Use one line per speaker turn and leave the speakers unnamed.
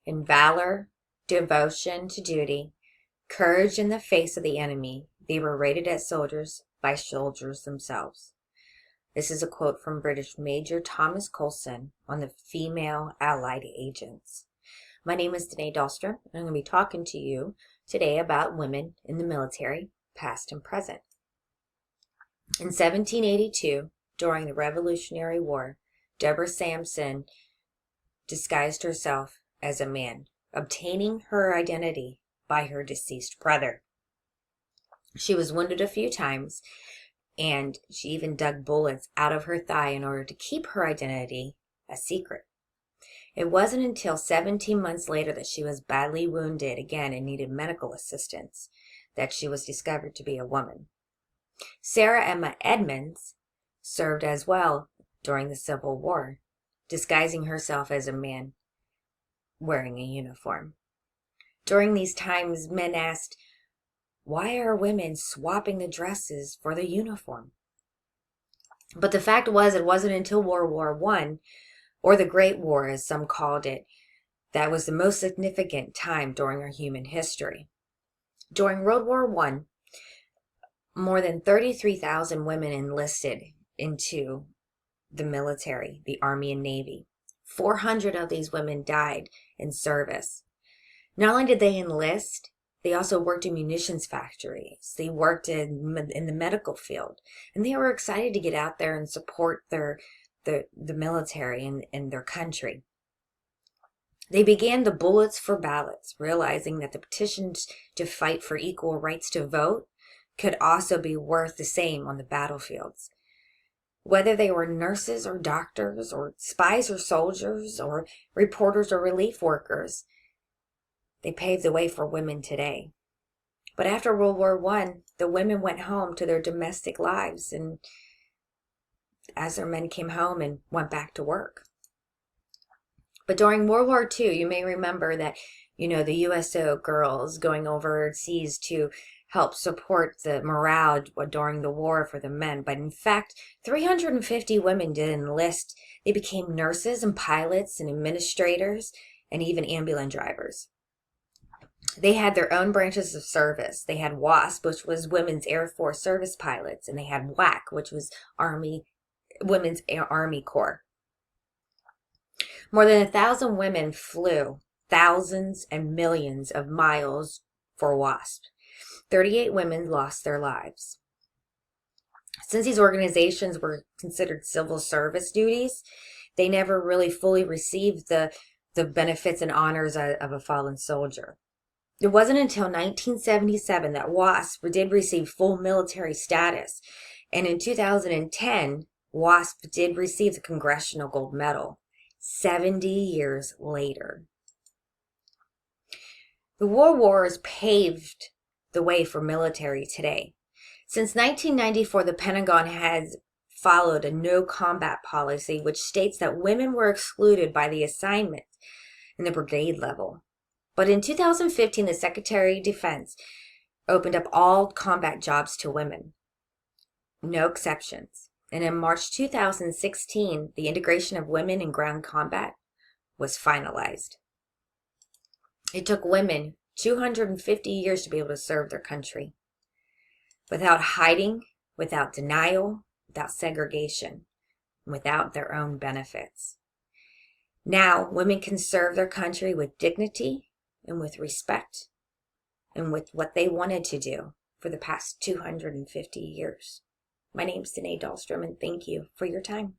in valor, devotion to duty, courage in the face of the enemy. They were rated as soldiers by soldiers themselves. This is a quote from British Major Thomas Coulson on the female Allied agents. My name is Danae Dahlstrom, and I'm going to be talking to you today about women in the military, past and present. In 1782, during the Revolutionary War, Deborah Sampson disguised herself as a man, obtaining her identity by her deceased brother. She was wounded a few times, and she even dug bullets out of her thigh in order to keep her identity a secret. It wasn't until 17 months later that she was badly wounded again and needed medical assistance that she was discovered to be a woman. Sarah Emma Edmonds served as well during the Civil War, disguising herself as a man wearing a uniform. During these times, men asked, why are women swapping the dresses for the uniform? But the fact was, it wasn't until World War I, or the Great War as some called it, that was the most significant time during our human history. During World War I, more than 33,000 women enlisted into the military, the Army and Navy. 400 of these women died in service. Not only did they enlist, they also worked in munitions factories. They worked in the medical field. And they were excited to get out there and support the military and their country. They began the Bullets for Ballots, realizing that the petitions to fight for equal rights to vote could also be worth the same on the battlefields. Whether they were nurses or doctors or spies or soldiers or reporters or relief workers, they paved the way for women today. But after World War I, the women went home to their domestic lives, and as their men came home and went back to work. But during World War II, you may remember that, the USO girls going overseas to help support the morale during the war for the men. But in fact, 350 women did enlist. They became nurses and pilots and administrators and even ambulance drivers. They had their own branches of service. They had WASP, which was Women's Air Force Service Pilots, and they had WAC, which was Women's Army Corps. More than 1,000 women flew thousands and millions of miles for WASP. 38 women lost their lives. Since these organizations were considered civil service duties, they never really fully received the benefits and honors of a fallen soldier. It wasn't until 1977 that WASP did receive full military status, and in 2010, WASP did receive the Congressional Gold Medal, 70 years later. The war wars paved the way for military today. Since 1994, the Pentagon has followed a no combat policy, which states that women were excluded by the assignment in the brigade level. But in 2015, the Secretary of Defense opened up all combat jobs to women. No exceptions. And in March 2016, the integration of women in ground combat was finalized. It took women 250 years to be able to serve their country, without hiding, without denial, without segregation, without their own benefits. Now, women can serve their country with dignity and with respect and with what they wanted to do for the past 250 years. My name's Danae Dahlstrom, and thank you for your time.